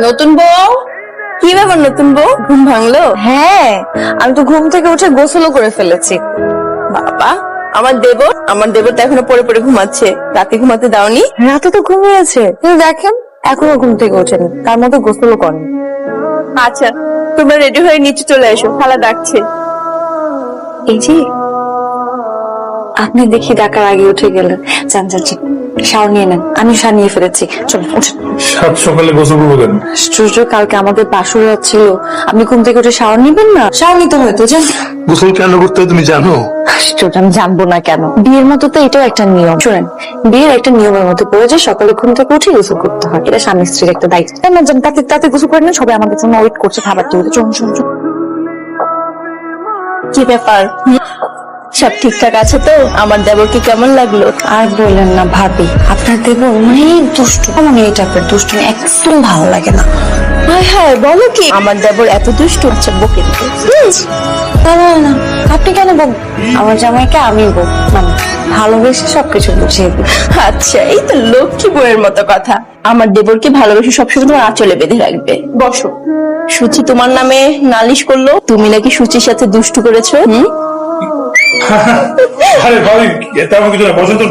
নতুন বউ, কি ব্যাপার নতুন বউ, ঘুম ভাঙলো? হ্যাঁ, আমি তো ঘুম থেকে উঠে গোসলও করে ফেলেছি। বাবা, আমার দেবর তো এখনো পড়ে পড়ে ঘুমাচ্ছে। রাতে ঘুমাতে দাওনি? রাতে তো ঘুমিয়েছে, কিন্তু দেখেন এখনো ঘুম থেকে ওঠেনি, তার মধ্যে গোসলও করেনি। আচ্ছা, তোমরা রেডি হয়ে নিচে চলে এসো, খালা ডাকছে। এই যে আপনি দেখি ডাকার আগে উঠে গেলেন। যান যান, শাওয়ার নিয়ে নেন, আমি শাওয়ার নিয়ে ফেলেছি। চল উঠেন। সাত সকালে গোসল করবো কেন? আশ্চর্য, কালকে আমাদের বাসর রাত ছিল, আপনি ঘুম থেকে উঠে শাওয়ার নিবেন না? শাওয়ার নিতে হয়তো, যান। গোসল কেন করতে হয় তুমি জানো? আশ্চর্য, আমি জানবো না কেন? বিয়ের মতো তো এটাও একটা নিয়ম। শোনেন, বিয়ের একটা নিয়মের মধ্যে পড়ে যে সকালে ঘুম থেকে উঠে গোসল করতে হয়, এটা স্বামী স্ত্রীর একটা দায়িত্ব। তাই না? যান, তাতে তাতে গোসল করে নেন, সবাই আমাদের জন্য ওয়েট করছে খাবার টেবিলে। চলুন চলুন চলুন। কি ব্যাপার, সব ঠিকঠাক আছে তো? আমার দেবরকে কেমন লাগলো? আর বললেন না ভাবি, আপনার দেব অনেক দুষ্ট, আমার এই টাইপের দুষ্ট একদম ভালো লাগে না। হায় হায়, বলো কি? আমার দেবর এত দুষ্টু? আচ্ছা, বকে দিতে। না না না, আপনি কেন বল, আমার জামাইকে আমি বল, মানে ভালোবেসে সবকিছু বুঝিয়ে দিই। আচ্ছা, এই তো লক্ষ্মী বউয়ের মতো কথা। আমার দেবরকে ভালোবেসে সবসময় তোমার আঁচলে বেঁধে রাখবে। বসো। সুচি তোমার নামে নালিশ করলো, তুমি নাকি সুচির সাথে দুষ্টু করেছো। আরে ভাবি তেমন কিছু না, বসো তো।